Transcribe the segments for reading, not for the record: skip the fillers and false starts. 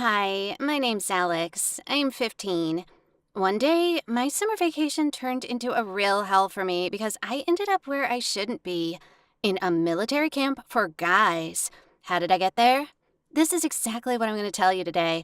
Hi, my name's Alex. I'm 15. One day, my summer vacation turned into a real hell for me because I ended up where I shouldn't be, in a military camp for guys. How did I get there? This is exactly what I'm going to tell you today.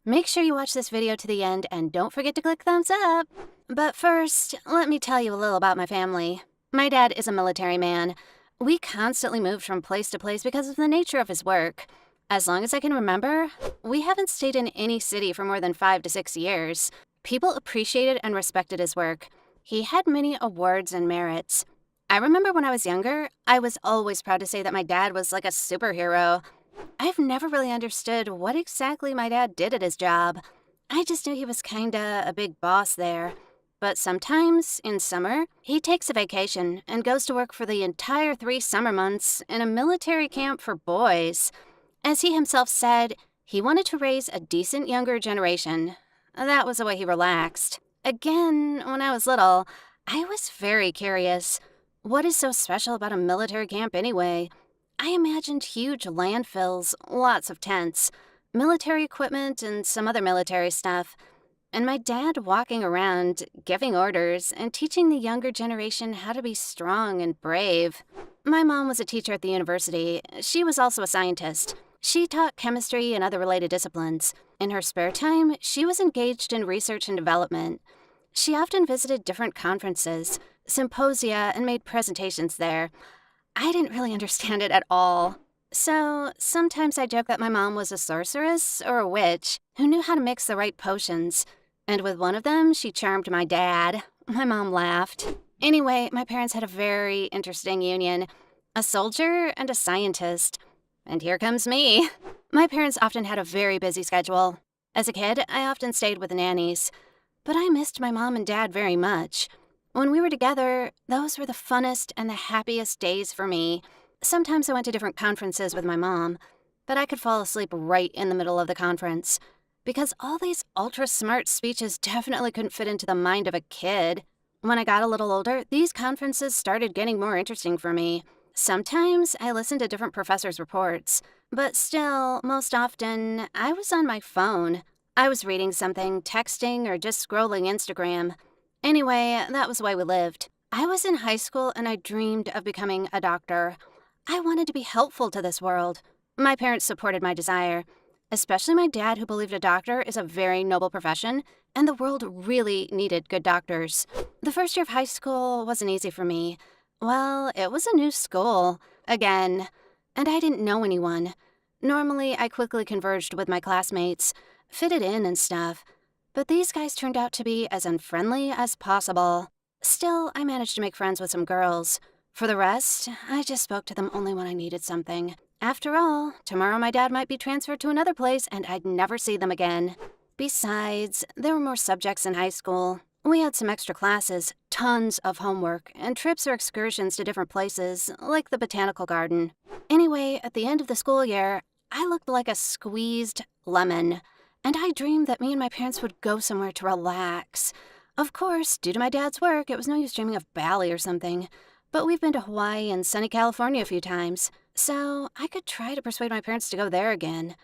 Make sure you watch this video to the end and don't forget to click thumbs up. But first, let me tell you a little about my family. My dad is a military man. We constantly moved from place to place because of the nature of his work. As long as I can remember, we haven't stayed in any city for more than 5 to 6 years. People appreciated and respected his work. He had many awards and merits. I remember when I was younger, I was always proud to say that my dad was like a superhero. I've never really understood what exactly my dad did at his job. I just knew he was kinda a big boss there. But sometimes, in summer, he takes a vacation and goes to work for the entire 3 summer months in a military camp for boys. As he himself said, he wanted to raise a decent younger generation. That was the way he relaxed. Again, when I was little, I was very curious. What is so special about a military camp anyway? I imagined huge landfills, lots of tents, military equipment, and some other military stuff. And my dad walking around, giving orders, and teaching the younger generation how to be strong and brave. My mom was a teacher at the university. She was also a scientist. She taught chemistry and other related disciplines. In her spare time, she was engaged in research and development. She often visited different conferences, symposia, and made presentations there. I didn't really understand it at all. So, sometimes I joke that my mom was a sorceress or a witch who knew how to mix the right potions. And with one of them, she charmed my dad. My mom laughed. Anyway, my parents had a very interesting union. A soldier and a scientist. And here comes me. My parents often had a very busy schedule. As a kid, I often stayed with nannies. But I missed my mom and dad very much. When we were together, those were the funnest and the happiest days for me. Sometimes I went to different conferences with my mom, but I could fall asleep right in the middle of the conference. Because all these ultra-smart speeches definitely couldn't fit into the mind of a kid. When I got a little older, these conferences started getting more interesting for me. Sometimes I listened to different professors' reports, but still, most often, I was on my phone. I was reading something, texting, or just scrolling Instagram. Anyway, that was the way we lived. I was in high school and I dreamed of becoming a doctor. I wanted to be helpful to this world. My parents supported my desire, especially my dad, who believed a doctor is a very noble profession, and the world really needed good doctors. The first year of high school wasn't easy for me. Well, it was a new school, again, and I didn't know anyone. Normally, I quickly converged with my classmates, fitted in and stuff, but these guys turned out to be as unfriendly as possible. Still, I managed to make friends with some girls. For the rest, I just spoke to them only when I needed something. After all, tomorrow my dad might be transferred to another place and I'd never see them again. Besides, there were more subjects in high school. We had some extra classes, tons of homework, and trips or excursions to different places, like the botanical garden. Anyway, at the end of the school year, I looked like a squeezed lemon, and I dreamed that me and my parents would go somewhere to relax. Of course, due to my dad's work, it was no use dreaming of Bali or something. But we've been to Hawaii and sunny California a few times, so I could try to persuade my parents to go there again.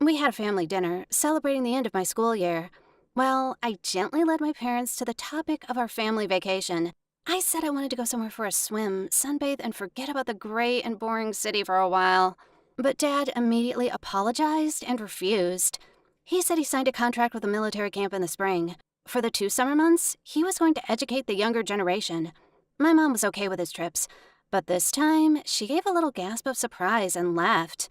We had a family dinner, celebrating the end of my school year. Well, I gently led my parents to the topic of our family vacation. I said I wanted to go somewhere for a swim, sunbathe, and forget about the gray and boring city for a while. But Dad immediately apologized and refused. He said he signed a contract with a military camp in the spring. For the 2 summer months, he was going to educate the younger generation. My mom was okay with his trips, but this time, she gave a little gasp of surprise and left.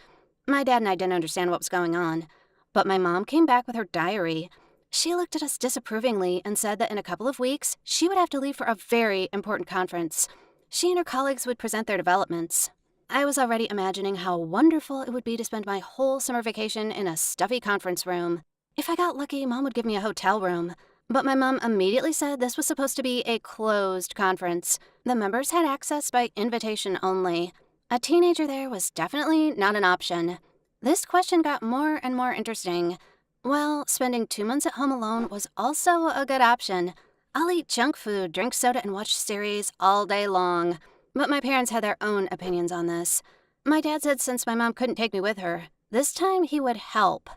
My dad and I didn't understand what was going on, but my mom came back with her diary. She looked at us disapprovingly and said that in a couple of weeks, she would have to leave for a very important conference. She and her colleagues would present their developments. I was already imagining how wonderful it would be to spend my whole summer vacation in a stuffy conference room. If I got lucky, Mom would give me a hotel room. But my mom immediately said this was supposed to be a closed conference. The members had access by invitation only. A teenager there was definitely not an option. This question got more and more interesting. Well, spending 2 months at home alone was also a good option. I'll eat junk food, drink soda, and watch series all day long. But my parents had their own opinions on this. My dad said since my mom couldn't take me with her, this time he would help.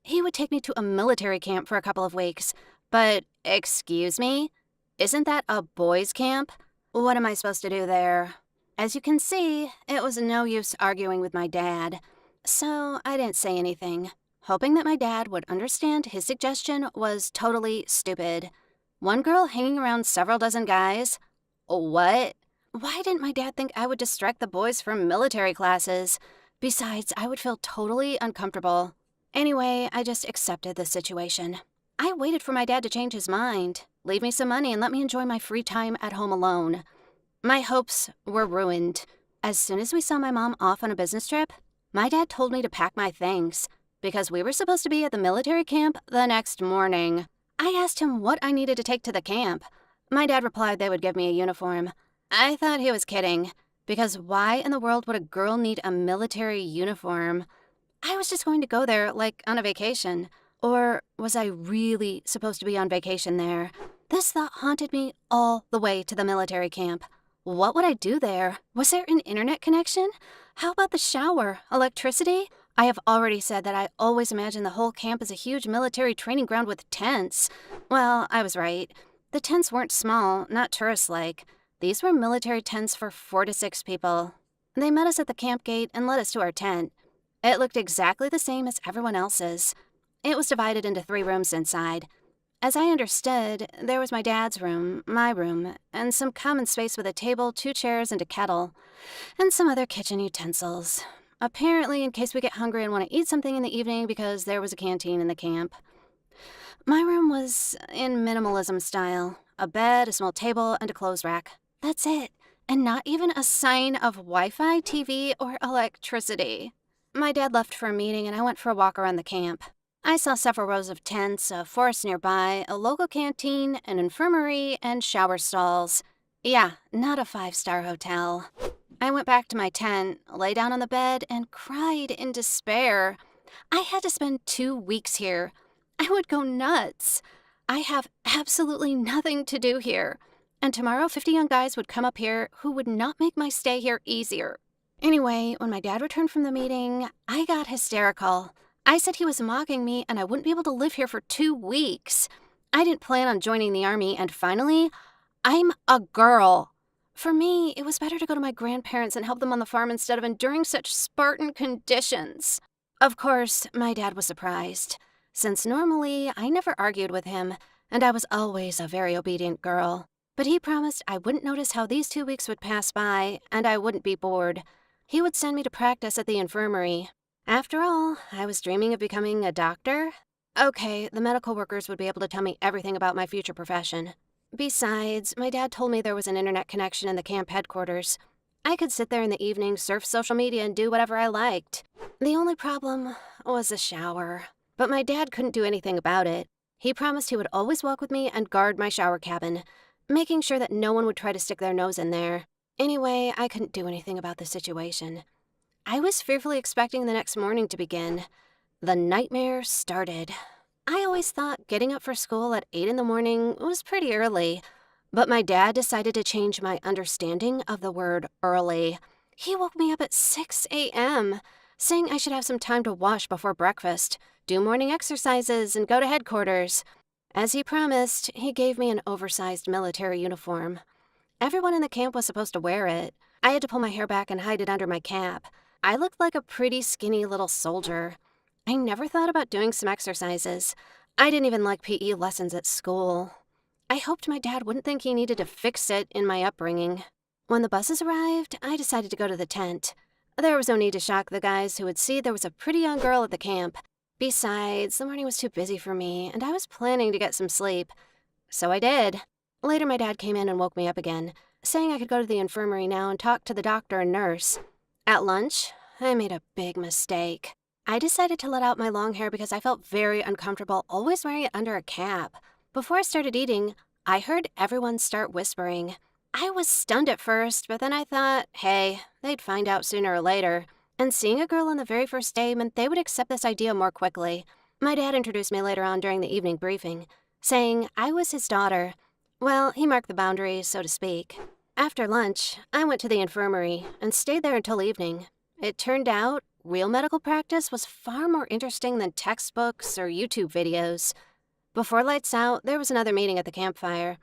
he would take me to a military camp for a couple of weeks. But, excuse me? Isn't that a boys' camp? What am I supposed to do there? As you can see, it was no use arguing with my dad. So I didn't say anything, hoping that my dad would understand his suggestion was totally stupid. One girl hanging around several dozen guys? What? Why didn't my dad think I would distract the boys from military classes? Besides, I would feel totally uncomfortable. Anyway, I just accepted the situation. I waited for my dad to change his mind, leave me some money, and let me enjoy my free time at home alone. My hopes were ruined. As soon as we saw my mom off on a business trip, my dad told me to pack my things, because we were supposed to be at the military camp the next morning. I asked him what I needed to take to the camp. My dad replied they would give me a uniform. I thought he was kidding, because why in the world would a girl need a military uniform? I was just going to go there, like, on a vacation. Or was I really supposed to be on vacation there? This thought haunted me all the way to the military camp. What would I do there? Was there an internet connection? How about the shower? Electricity? I have already said that I always imagined the whole camp as a huge military training ground with tents. Well, I was right. The tents weren't small, not tourist-like. These were military tents for 4 to 6 people. They met us at the camp gate and led us to our tent. It looked exactly the same as everyone else's. It was divided into 3 rooms inside. As I understood, there was my dad's room, my room, and some common space with a table, 2 chairs, and a kettle, and some other kitchen utensils. Apparently, in case we get hungry and want to eat something in the evening because there was a canteen in the camp. My room was in minimalism style. A bed, a small table, and a clothes rack. That's it. And not even a sign of Wi-Fi, TV, or electricity. My dad left for a meeting and I went for a walk around the camp. I saw several rows of tents, a forest nearby, a local canteen, an infirmary, and shower stalls. Yeah, not a 5-star hotel. I went back to my tent, lay down on the bed, and cried in despair. I had to spend 2 weeks here. I would go nuts. I have absolutely nothing to do here. And tomorrow 50 young guys would come up here who would not make my stay here easier. Anyway, when my dad returned from the meeting, I got hysterical. I said he was mocking me and I wouldn't be able to live here for 2 weeks. I didn't plan on joining the army, and finally, I'm a girl. For me, it was better to go to my grandparents and help them on the farm instead of enduring such Spartan conditions. Of course, my dad was surprised, since normally I never argued with him, and I was always a very obedient girl. But he promised I wouldn't notice how these 2 weeks would pass by and I wouldn't be bored. He would send me to practice at the infirmary. After all, I was dreaming of becoming a doctor. Okay, the medical workers would be able to tell me everything about my future profession. Besides, my dad told me there was an internet connection in the camp headquarters. I could sit there in the evening, surf social media, and do whatever I liked. The only problem was the shower. But my dad couldn't do anything about it. He promised he would always walk with me and guard my shower cabin, making sure that no one would try to stick their nose in there. Anyway, I couldn't do anything about the situation. I was fearfully expecting the next morning to begin. The nightmare started. I always thought getting up for school at 8 in the morning was pretty early, but my dad decided to change my understanding of the word early. He woke me up at 6 a.m., saying I should have some time to wash before breakfast, do morning exercises, and go to headquarters. As he promised, he gave me an oversized military uniform. Everyone in the camp was supposed to wear it. I had to pull my hair back and hide it under my cap. I looked like a pretty skinny little soldier. I never thought about doing some exercises. I didn't even like PE lessons at school. I hoped my dad wouldn't think he needed to fix it in my upbringing. When the buses arrived, I decided to go to the tent. There was no need to shock the guys who would see there was a pretty young girl at the camp. Besides, the morning was too busy for me, and I was planning to get some sleep. So I did. Later, my dad came in and woke me up again, saying I could go to the infirmary now and talk to the doctor and nurse. At lunch, I made a big mistake. I decided to let out my long hair because I felt very uncomfortable always wearing it under a cap. Before I started eating, I heard everyone start whispering. I was stunned at first, but then I thought, hey, they'd find out sooner or later. And seeing a girl on the very first day meant they would accept this idea more quickly. My dad introduced me later on during the evening briefing, saying I was his daughter. Well, he marked the boundaries, so to speak. After lunch, I went to the infirmary and stayed there until evening. It turned out real medical practice was far more interesting than textbooks or YouTube videos. Before lights out, there was another meeting at the campfire,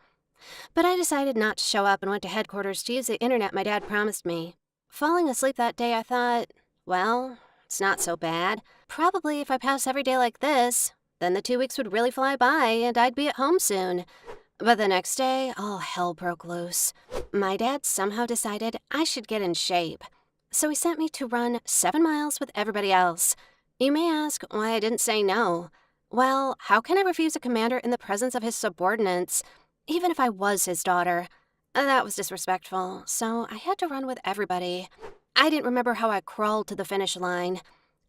but I decided not to show up and went to headquarters to use the internet my dad promised me. Falling asleep that day, I thought, well, it's not so bad. Probably if I pass every day like this, then the 2 weeks would really fly by and I'd be at home soon. But the next day, all hell broke loose. My dad somehow decided I should get in shape. So he sent me to run 7 miles with everybody else. You may ask why I didn't say no. Well, how can I refuse a commander in the presence of his subordinates, even if I was his daughter? That was disrespectful, so I had to run with everybody. I didn't remember how I crawled to the finish line.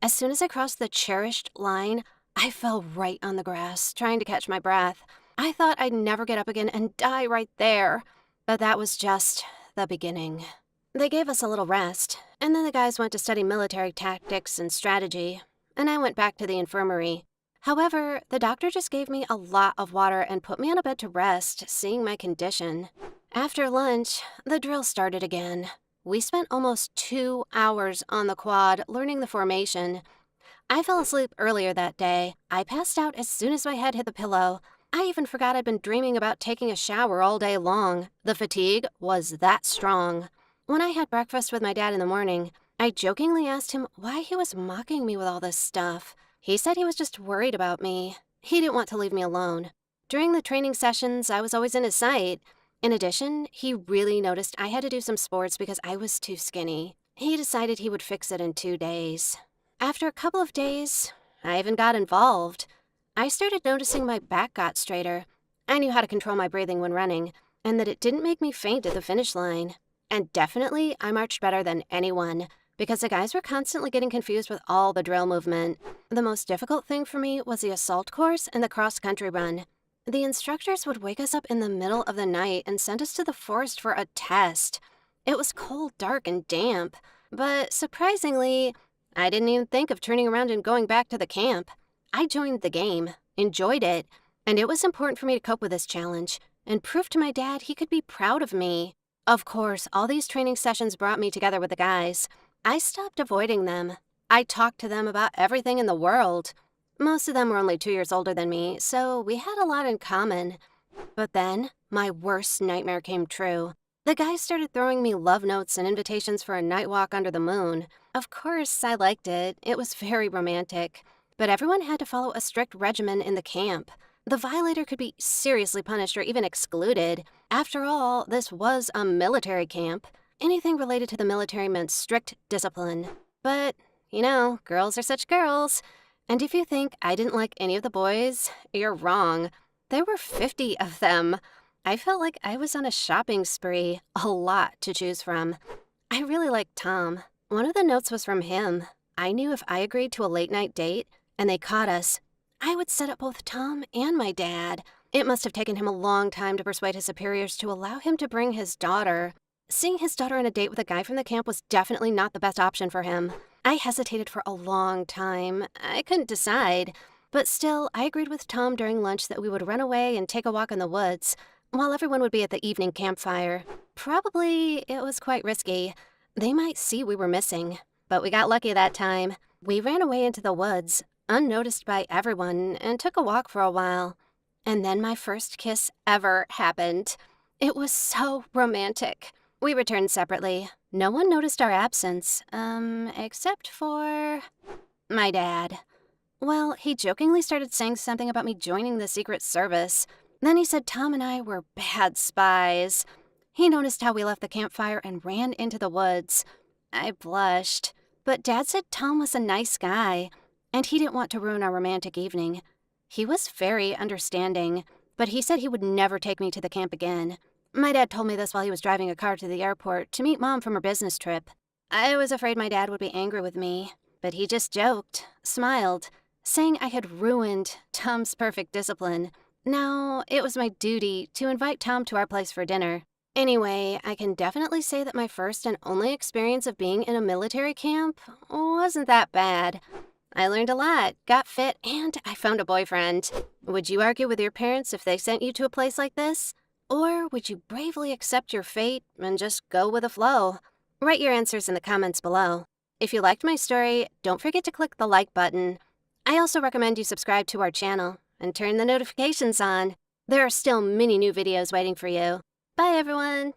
As soon as I crossed the cherished line, I fell right on the grass, trying to catch my breath. I thought I'd never get up again and die right there. But that was just the beginning. They gave us a little rest, and then the guys went to study military tactics and strategy, and I went back to the infirmary. However, the doctor just gave me a lot of water and put me on a bed to rest, seeing my condition. After lunch, the drill started again. We spent almost 2 hours on the quad learning the formation. I fell asleep earlier that day. I passed out as soon as my head hit the pillow. I even forgot I'd been dreaming about taking a shower all day long. The fatigue was that strong. When I had breakfast with my dad in the morning, I jokingly asked him why he was mocking me with all this stuff. He said he was just worried about me. He didn't want to leave me alone. During the training sessions, I was always in his sight. In addition, he really noticed I had to do some sports because I was too skinny. He decided he would fix it in 2 days. After a couple of days, I even got involved. I started noticing my back got straighter. I knew how to control my breathing when running, and that it didn't make me faint at the finish line. And definitely, I marched better than anyone, because the guys were constantly getting confused with all the drill movement. The most difficult thing for me was the assault course and the cross-country run. The instructors would wake us up in the middle of the night and send us to the forest for a test. It was cold, dark, and damp, but surprisingly, I didn't even think of turning around and going back to the camp. I joined the game, enjoyed it, and it was important for me to cope with this challenge and prove to my dad he could be proud of me. Of course, all these training sessions brought me together with the guys. I stopped avoiding them. I talked to them about everything in the world. Most of them were only 2 years older than me, so we had a lot in common. But then, my worst nightmare came true. The guys started throwing me love notes and invitations for a night walk under the moon. Of course, I liked it. It was very romantic. But everyone had to follow a strict regimen in the camp. The violator could be seriously punished or even excluded. After all, this was a military camp. Anything related to the military meant strict discipline. But, girls are such girls. And if you think I didn't like any of the boys, you're wrong. There were 50 of them. I felt like I was on a shopping spree, a lot to choose from. I really liked Tom. One of the notes was from him. I knew if I agreed to a late-night date, and they caught us, I would set up both Tom and my dad. It must have taken him a long time to persuade his superiors to allow him to bring his daughter. Seeing his daughter on a date with a guy from the camp was definitely not the best option for him. I hesitated for a long time. I couldn't decide. But still, I agreed with Tom during lunch that we would run away and take a walk in the woods, while everyone would be at the evening campfire. Probably it was quite risky. They might see we were missing. But we got lucky that time. We ran away into the woods, unnoticed by everyone, and took a walk for a while. And then my first kiss ever happened. It was so romantic. We returned separately. No one noticed our absence, except for my dad. Well, he jokingly started saying something about me joining the Secret Service. Then he said Tom and I were bad spies. He noticed how we left the campfire and ran into the woods. I blushed. But Dad said Tom was a nice guy, and he didn't want to ruin our romantic evening. He was very understanding, but he said he would never take me to the camp again. My dad told me this while he was driving a car to the airport to meet Mom from her business trip. I was afraid my dad would be angry with me, but he just joked, smiled, saying I had ruined Tom's perfect discipline. Now, it was my duty to invite Tom to our place for dinner. Anyway, I can definitely say that my first and only experience of being in a military camp wasn't that bad. I learned a lot, got fit, and I found a boyfriend. Would you argue with your parents if they sent you to a place like this? Or would you bravely accept your fate and just go with the flow? Write your answers in the comments below. If you liked my story, don't forget to click the like button. I also recommend you subscribe to our channel and turn the notifications on. There are still many new videos waiting for you. Bye, everyone!